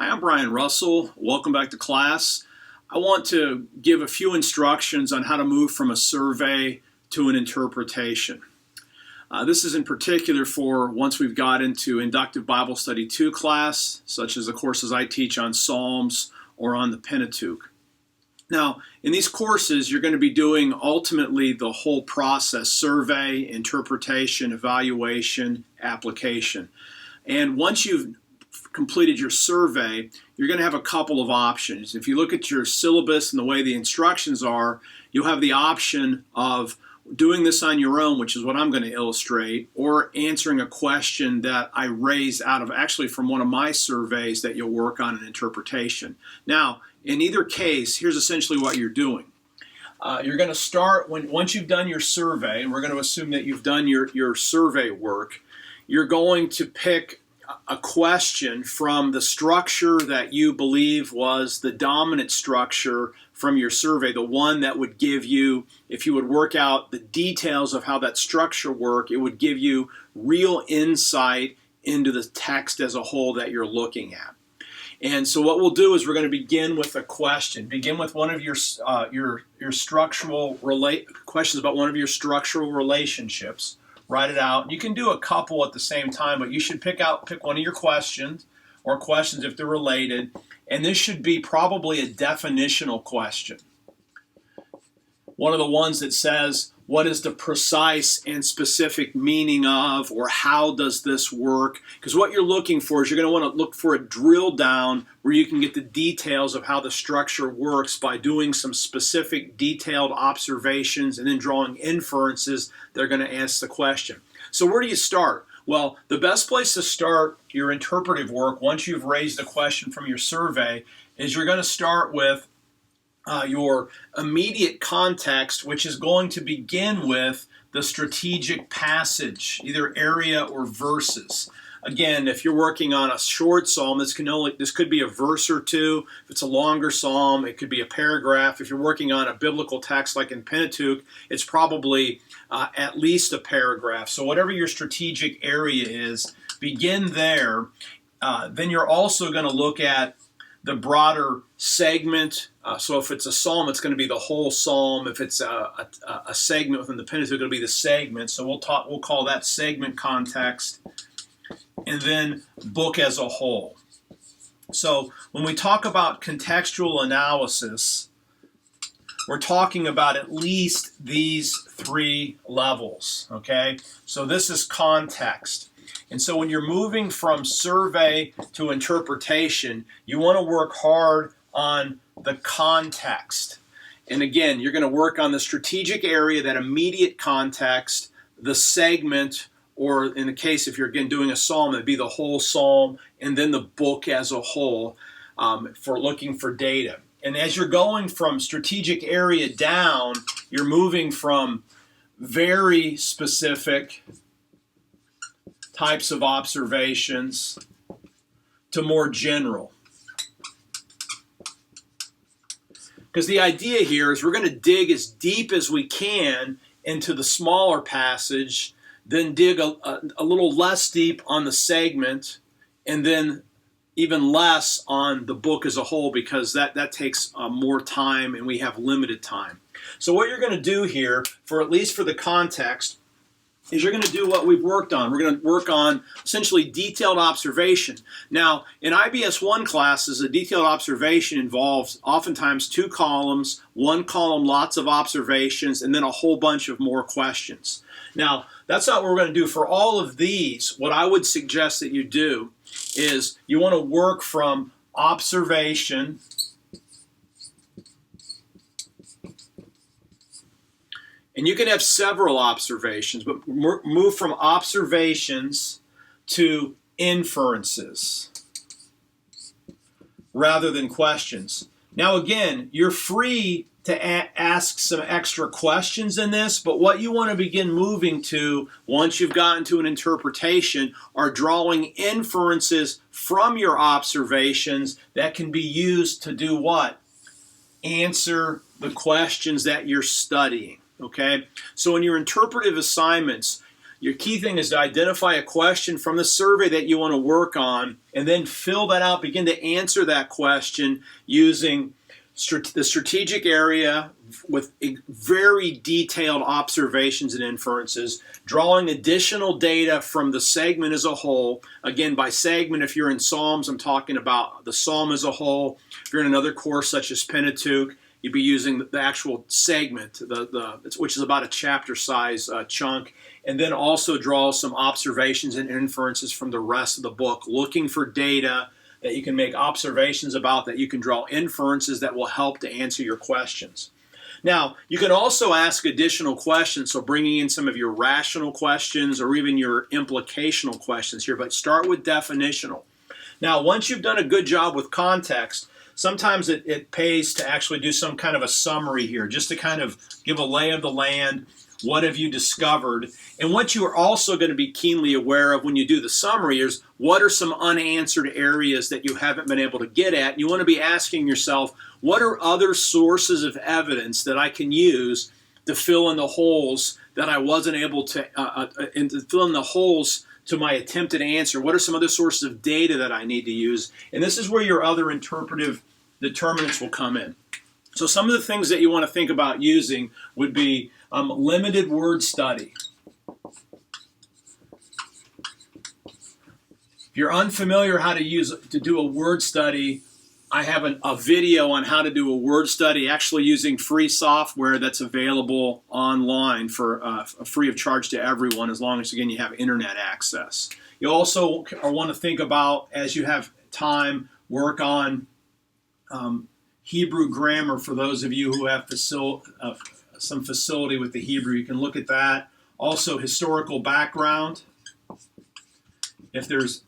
Hi, I'm Brian Russell. Welcome back to class. I want to give a few instructions on how to move from a survey to an interpretation. This is in particular for once we've got into Inductive Bible Study 2 class, such as the courses I teach on Psalms or on the Pentateuch. Now, in these courses, you're going to be doing ultimately the whole process: survey, interpretation, evaluation, application. And once you've completed your survey, you're going to have a couple of options. If you look at your syllabus and the way the instructions are, you'll have the option of doing this on your own, which is what I'm going to illustrate, or answering a question that I raise out of actually from one of my surveys that you'll work on an interpretation. Now, in either case, here's essentially what you're doing. You're going to start once you've done your survey, and we're going to assume that you've done your survey work. You're going to pick a question from the structure that you believe was the dominant structure from your survey, the one that would give you, if you would work out the details of how that structure worked, it would give you real insight into the text as a whole that you're looking at. And so what we'll do is we're going to begin with a question. Begin with one of your structural questions about one of your structural relationships. Write it out. You can do a couple at the same time, but you should pick one of your questions, or questions if they're related, and this should be probably a definitional question. One of the ones that says, what is the precise and specific meaning of, or how does this work? Because what you're looking for is you're going to want to look for a drill down where you can get the details of how the structure works by doing some specific detailed observations and then drawing inferences that are going to answer the question. So where do you start? Well, the best place to start your interpretive work once you've raised a question from your survey is you're going to start with your immediate context, which is going to begin with the strategic passage, either area or verses. Again, if you're working on a short psalm, this could be a verse or two. If it's a longer psalm, it could be a paragraph. If you're working on a biblical text like in Pentateuch, it's probably at least a paragraph. So whatever your strategic area is, begin there. Then you're also going to look at the broader segment. So if it's a psalm, it's going to be the whole psalm. If it's a segment within the Pentateuch, it'll be the segment. So we'll call that segment context. And then book as a whole. So when we talk about contextual analysis, we're talking about at least these three levels. Okay? So this is context. And so when you're moving from survey to interpretation, you want to work hard on the context. And again, you're going to work on the strategic area, that immediate context, the segment, or in the case if you're again doing a psalm, it'd be the whole psalm, and then the book as a whole for looking for data. And as you're going from strategic area down, you're moving from very specific types of observations to more general. Because the idea here is we're going to dig as deep as we can into the smaller passage, then dig a little less deep on the segment, and then even less on the book as a whole, because that takes more time and we have limited time. So what you're going to do here, for at least for the context, is you're going to do what we've worked on. We're going to work on essentially detailed observation. Now, in IBS 1 classes, a detailed observation involves oftentimes 2 columns, 1 column, lots of observations, and then a whole bunch of more questions. Now, that's not what we're going to do. For all of these, what I would suggest that you do is you want to work from observation and you can have several observations, but move from observations to inferences rather than questions. Now again, you're free to ask some extra questions in this, but what you want to begin moving to once you've gotten to an interpretation are drawing inferences from your observations that can be used to do what? Answer the questions that you're studying. Okay? So in your interpretive assignments, Your key thing is to identify a question from the survey that you want to work on, and then fill that out, begin to answer that question using the strategic area with very detailed observations and inferences, drawing additional data from the segment as a whole. Again, by segment, if you're in Psalms, I'm talking about the Psalm as a whole. If you're in another course such as Pentateuch, you'd be using the actual segment, which is about a chapter size chunk, and then also draw some observations and inferences from the rest of the book, looking for data that you can make observations about, that you can draw inferences that will help to answer your questions. Now, you can also ask additional questions, so bringing in some of your rational questions or even your implicational questions here, but start with definitional. Now, once you've done a good job with context, sometimes it pays to actually do some kind of a summary here, just to kind of give a lay of the land. What have you discovered? And what you are also going to be keenly aware of when you do the summary is what are some unanswered areas that you haven't been able to get at. And you want to be asking yourself, what are other sources of evidence that I can use to fill in the holes that I wasn't able to, and to fill in the holes to my attempted answer? What are some other sources of data that I need to use? And this is where your other interpretive determinants will come in. So some of the things that you want to think about using would be limited word study. If you're unfamiliar how to do a word study, I have a video on how to do a word study, actually using free software that's available online for free of charge to everyone, as long as, again, you have internet access. You also want to think about, as you have time, work on Hebrew grammar. For those of you who have some facility with the Hebrew, you can look at that. Also, historical background. If there's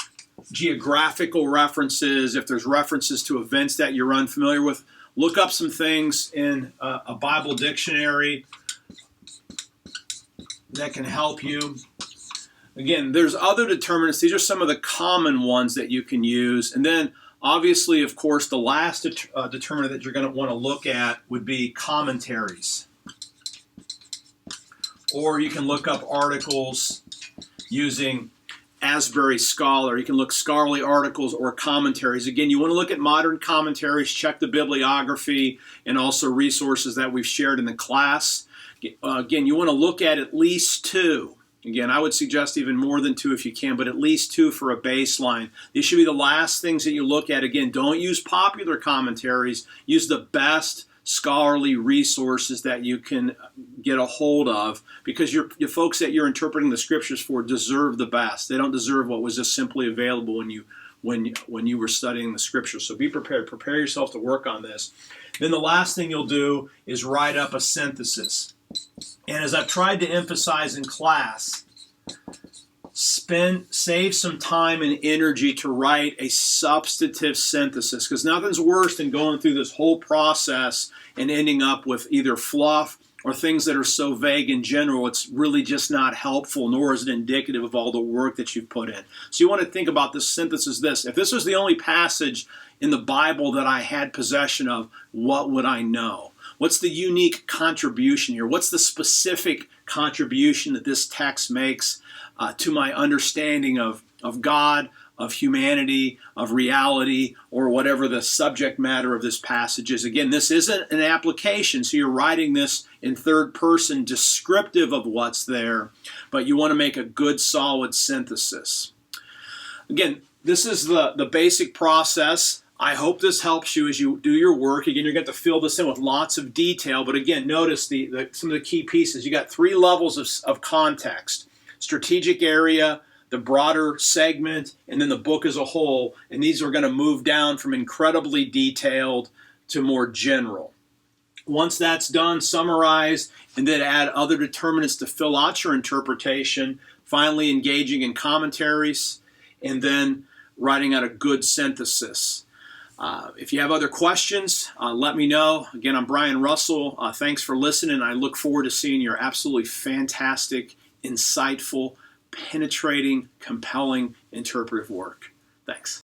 geographical references, if there's references to events that you're unfamiliar with, look up some things in a Bible dictionary that can help you. Again, there's other determinants. These are some of the common ones that you can use. And then, obviously, of course, the last determinant that you're going to want to look at would be commentaries. Or you can look up articles using Asbury Scholar. You can look scholarly articles or commentaries. Again, you want to look at modern commentaries, check the bibliography, and also resources that we've shared in the class. Again, you want to look at least two. Again, I would suggest even more than two if you can, but at least two for a baseline. These should be the last things that you look at. Again, don't use popular commentaries. Use the best scholarly resources that you can get a hold of, because your folks that you're interpreting the scriptures for deserve the best. They don't deserve what was just simply available when you were studying the scriptures. So be prepared. Prepare yourself to work on this. Then the last thing you'll do is write up a synthesis. And as I've tried to emphasize in class, save some time and energy to write a substantive synthesis, because nothing's worse than going through this whole process and ending up with either fluff or things that are so vague in general, it's really just not helpful, nor is it indicative of all the work that you've put in. So you want to think about this synthesis this. If this was the only passage in the Bible that I had possession of, what would I know? What's the unique contribution here? What's the specific contribution that this text makes to my understanding of God, of humanity, of reality, or whatever the subject matter of this passage is? Again, this isn't an application, so you're writing this in third person, descriptive of what's there, but you want to make a good, solid synthesis. Again, this is the basic process. I hope this helps you as you do your work. Again, you're going to have to fill this in with lots of detail, but again, notice some of the key pieces. You got three levels of context: strategic area, the broader segment, and then the book as a whole. And these are going to move down from incredibly detailed to more general. Once that's done, summarize, and then add other determinants to fill out your interpretation, finally engaging in commentaries, and then writing out a good synthesis. If you have other questions, let me know. Again, I'm Brian Russell. Thanks for listening. I look forward to seeing your absolutely fantastic, insightful, penetrating, compelling interpretive work. Thanks.